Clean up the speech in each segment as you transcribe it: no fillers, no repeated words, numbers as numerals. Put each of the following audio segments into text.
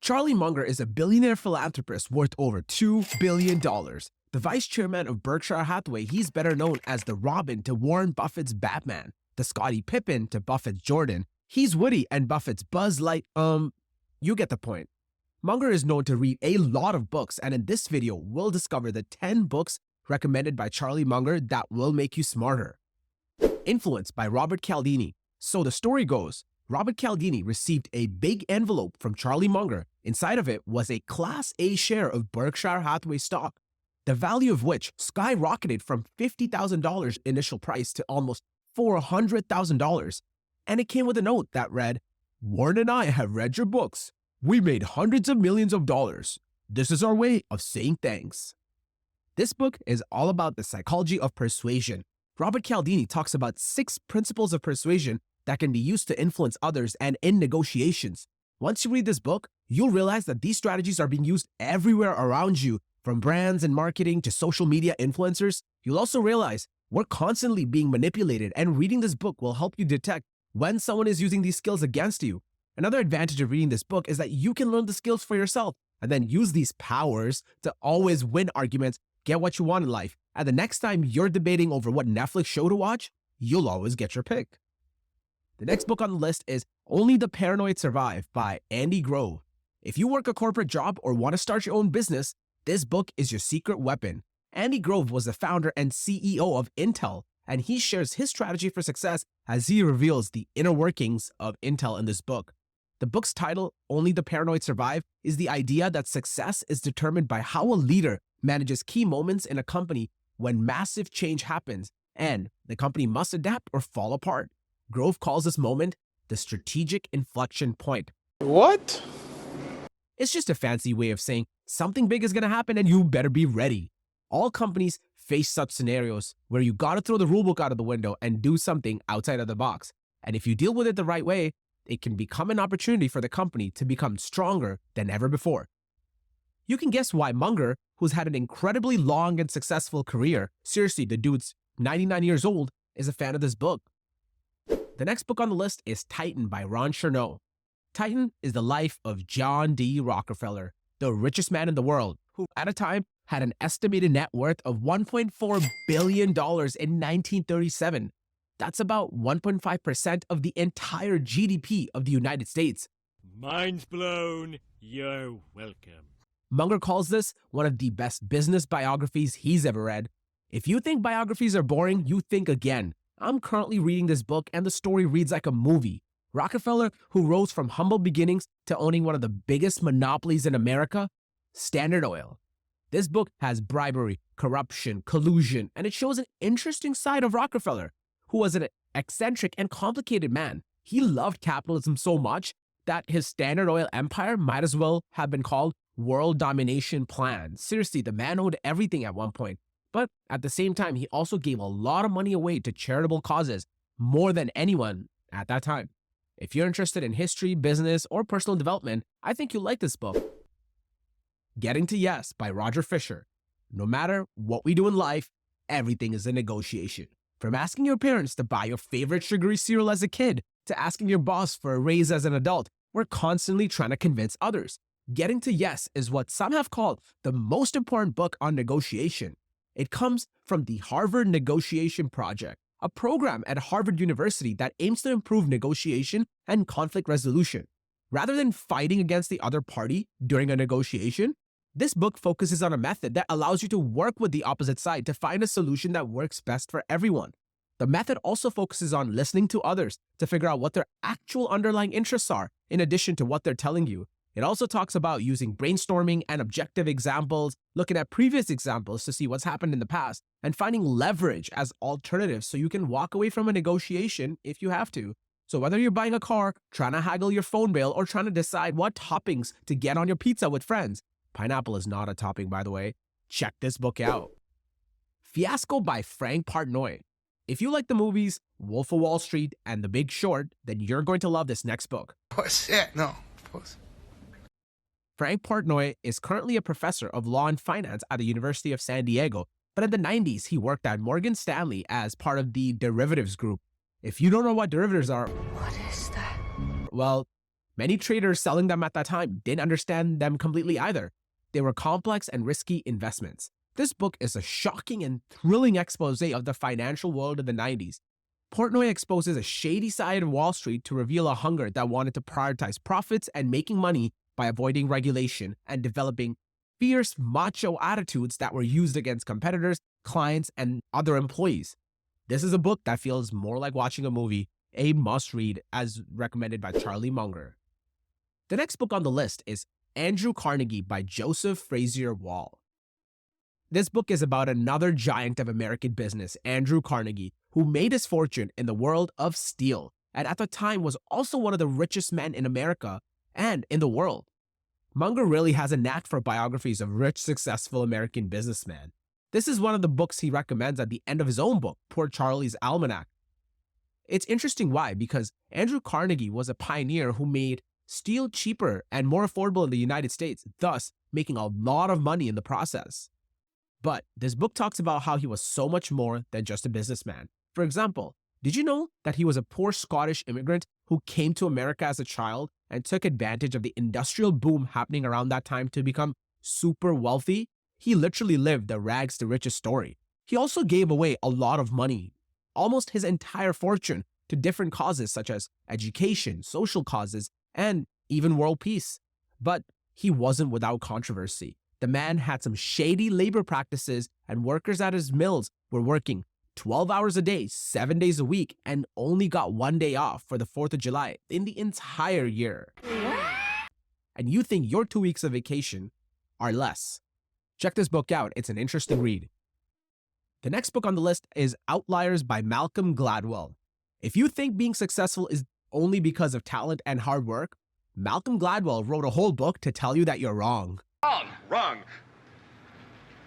Charlie Munger is a billionaire philanthropist worth over $2 billion. The vice chairman of Berkshire Hathaway, he's better known as the Robin to Warren Buffett's Batman, the Scottie Pippen to Buffett's Jordan. He's Woody and Buffett's Buzz Light. You get the point. Munger is known to read a lot of books, and in this video, we'll discover the 10 books recommended by Charlie Munger that will make you smarter. Influence by Robert Cialdini. So the story goes, Robert Cialdini received a big envelope from Charlie Munger. Inside of it was a Class A share of Berkshire Hathaway stock, the value of which skyrocketed from $50,000 initial price to almost $400,000. And it came with a note that read, "Warren and I have read your books. We made hundreds of millions of dollars. This is our way of saying thanks." This book is all about the psychology of persuasion. Robert Cialdini talks about 6 principles of persuasion that can be used to influence others and in negotiations. Once you read this book, you'll realize that these strategies are being used everywhere around you, from brands and marketing to social media influencers. You'll also realize we're constantly being manipulated, and reading this book will help you detect when someone is using these skills against you. Another advantage of reading this book is that you can learn the skills for yourself and then use these powers to always win arguments, get what you want in life. And the next time you're debating over what Netflix show to watch, you'll always get your pick. The next book on the list is Only the Paranoid Survive by Andy Grove. If you work a corporate job or want to start your own business, this book is your secret weapon. Andy Grove was the founder and CEO of Intel, and he shares his strategy for success as he reveals the inner workings of Intel in this book. The book's title, Only the Paranoid Survive, is the idea that success is determined by how a leader manages key moments in a company when massive change happens, and the company must adapt or fall apart. Grove calls this moment the strategic inflection point. What? It's just a fancy way of saying something big is going to happen and you better be ready. All companies face such scenarios where you got to throw the rulebook out of the window and do something outside of the box. And if you deal with it the right way, it can become an opportunity for the company to become stronger than ever before. You can guess why Munger, who's had an incredibly long and successful career, seriously, the dude's 99 years old, is a fan of this book. The next book on the list is Titan by Ron Chernow. Titan is the life of John D. Rockefeller, the richest man in the world, who at a time had an estimated net worth of $1.4 billion in 1937. That's about 1.5% of the entire GDP of the United States. Mind's blown. You're welcome. Munger calls this one of the best business biographies he's ever read. If you think biographies are boring, you think again. I'm currently reading this book and the story reads like a movie. Rockefeller, who rose from humble beginnings to owning one of the biggest monopolies in America, Standard Oil. This book has bribery, corruption, collusion, and it shows an interesting side of Rockefeller, who was an eccentric and complicated man. He loved capitalism so much that his Standard Oil empire might as well have been called World Domination Plan. Seriously, the man owned everything at one point. But at the same time, he also gave a lot of money away to charitable causes, more than anyone at that time. If you're interested in history, business, or personal development, I think you'll like this book. Getting to Yes by Roger Fisher. No matter what we do in life, everything is a negotiation. From asking your parents to buy your favorite sugary cereal as a kid, to asking your boss for a raise as an adult, we're constantly trying to convince others. Getting to Yes is what some have called the most important book on negotiation. It comes from the Harvard Negotiation Project, a program at Harvard University that aims to improve negotiation and conflict resolution. Rather than fighting against the other party during a negotiation, this book focuses on a method that allows you to work with the opposite side to find a solution that works best for everyone. The method also focuses on listening to others to figure out what their actual underlying interests are, in addition to what they're telling you. It also talks about using brainstorming and objective examples, looking at previous examples to see what's happened in the past, and finding leverage as alternatives so you can walk away from a negotiation if you have to. So whether you're buying a car, trying to haggle your phone bill, or trying to decide what toppings to get on your pizza with friends, pineapple is not a topping, by the way, check this book out. Fiasco by Frank Partnoy. If you like the movies Wolf of Wall Street and The Big Short, then you're going to love this next book. What's that? No, of course. Frank Partnoy is currently a professor of law and finance at the University of San Diego, but in the 90s, he worked at Morgan Stanley as part of the derivatives group. If you don't know what derivatives are, What is that? well, Many traders selling them at that time didn't understand them completely either. They were complex and risky investments. This book is a shocking and thrilling expose of the financial world of the 90s. Portnoy exposes a shady side of Wall Street to reveal a hunger that wanted to prioritize profits and making money by avoiding regulation and developing fierce macho attitudes that were used against competitors, clients, and other employees. This is a book that feels more like watching a movie, a must-read as recommended by Charlie Munger. The next book on the list is Andrew Carnegie by Joseph Frazier Wall. This book is about another giant of American business, Andrew Carnegie, who made his fortune in the world of steel, and at the time was also one of the richest men in America and in the world. Munger really has a knack for biographies of rich, successful American businessmen. This is one of the books he recommends at the end of his own book, Poor Charlie's Almanac. It's interesting why, because Andrew Carnegie was a pioneer who made steel cheaper and more affordable in the United States, thus making a lot of money in the process. But this book talks about how he was so much more than just a businessman. For example, did you know that he was a poor Scottish immigrant who came to America as a child and took advantage of the industrial boom happening around that time to become super wealthy? He literally lived the rags to riches story. He also gave away a lot of money, almost his entire fortune, to different causes such as education, social causes, and even world peace. But he wasn't without controversy. The man had some shady labor practices, and workers at his mills were working 12 hours a day, 7 days a week, and only got 1 day off for the 4th of July in the entire year. And you think your 2 weeks of vacation are less. Check this book out, it's an interesting read. The next book on the list is Outliers by Malcolm Gladwell. If you think being successful is only because of talent and hard work, Malcolm Gladwell wrote a whole book to tell you that you're wrong.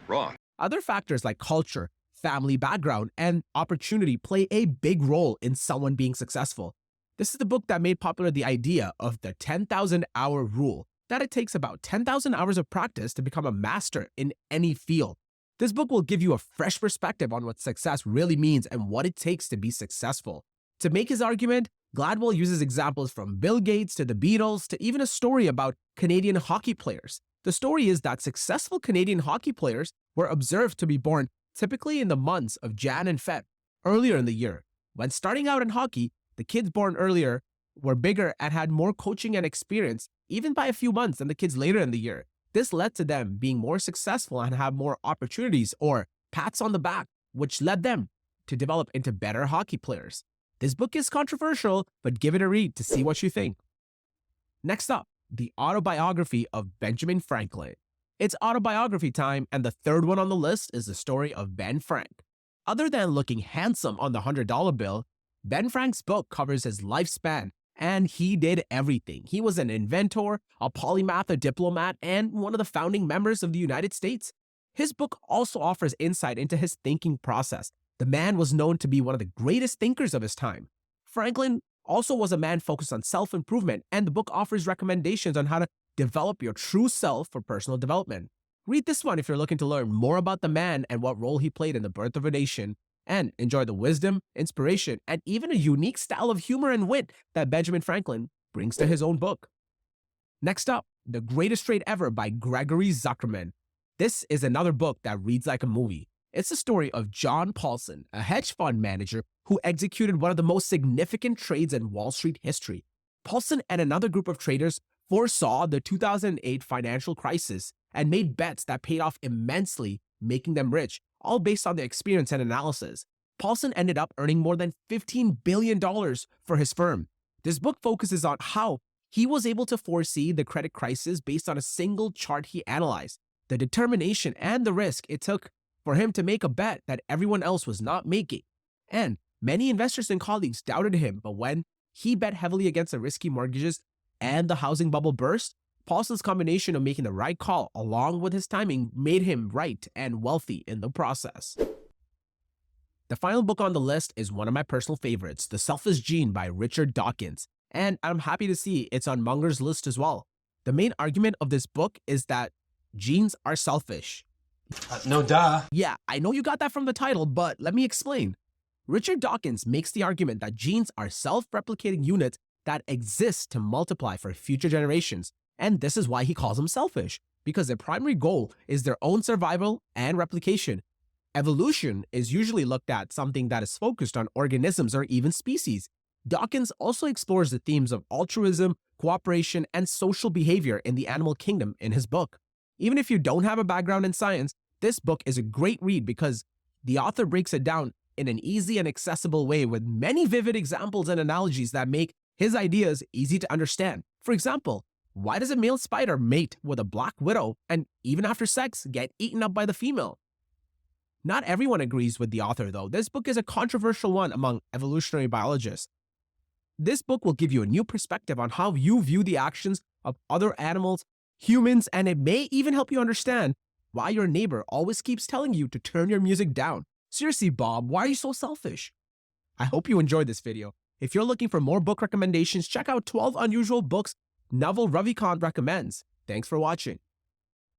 Wrong. Other factors like culture, family background, and opportunity play a big role in someone being successful. This is the book that made popular the idea of the 10,000-hour rule, that it takes about 10,000 hours of practice to become a master in any field. This book will give you a fresh perspective on what success really means and what it takes to be successful. To make his argument, Gladwell uses examples from Bill Gates to the Beatles to even a story about Canadian hockey players. The story is that successful Canadian hockey players were observed to be born typically in the months of Jan and Feb, earlier in the year. When starting out in hockey, the kids born earlier were bigger and had more coaching and experience, even by a few months, than the kids later in the year. This led to them being more successful and have more opportunities or pats on the back, which led them to develop into better hockey players. This book is controversial, but give it a read to see what you think. Next up, the autobiography of Benjamin Franklin. It's autobiography time, and the third one on the list is the story of Ben Frank. Other than looking handsome on the $100 bill, Ben Frank's book covers his lifespan, and he did everything. He was an inventor, a polymath, a diplomat, and one of the founding members of the United States. His book also offers insight into his thinking process. The man was known to be one of the greatest thinkers of his time. Franklin also was a man focused on self-improvement, and the book offers recommendations on how to develop your true self for personal development. Read this one if you're looking to learn more about the man and what role he played in the birth of a nation, and enjoy the wisdom, inspiration, and even a unique style of humor and wit that Benjamin Franklin brings to his own book. Next up, The Greatest Trade Ever by Gregory Zuckerman. This is another book that reads like a movie. It's the story of John Paulson, a hedge fund manager who executed one of the most significant trades in Wall Street history. Paulson and another group of traders foresaw the 2008 financial crisis and made bets that paid off immensely, making them rich, all based on their experience and analysis. Paulson ended up earning more than $15 billion for his firm. This book focuses on how he was able to foresee the credit crisis based on a single chart he analyzed, the determination and the risk it took for him to make a bet that everyone else was not making. And many investors and colleagues doubted him, but when he bet heavily against the risky mortgages and the housing bubble burst, Paulson's combination of making the right call along with his timing made him right and wealthy in the process. The final book on the list is one of my personal favorites, The Selfish Gene by Richard Dawkins, and I'm happy to see it's on Munger's list as well. The main argument of this book is that genes are selfish. No duh. Yeah, I know you got that from the title, but let me explain. Richard Dawkins makes the argument that genes are self-replicating units that exist to multiply for future generations. And this is why he calls them selfish, because their primary goal is their own survival and replication. Evolution is usually looked at something that is focused on organisms or even species. Dawkins also explores the themes of altruism, cooperation, and social behavior in the animal kingdom in his book. Even if you don't have a background in science, this book is a great read because the author breaks it down in an easy and accessible way with many vivid examples and analogies that make his ideas easy to understand. For example, why does a male spider mate with a black widow and even after sex get eaten up by the female? Not everyone agrees with the author, though. This book is a controversial one among evolutionary biologists. This book will give you a new perspective on how you view the actions of other animals, humans, and it may even help you understand why your neighbor always keeps telling you to turn your music down. Seriously, Bob, why are you so selfish? I hope you enjoyed this video. If you're looking for more book recommendations, check out 12 Unusual Books Naval Ravikant recommends. Thanks for watching.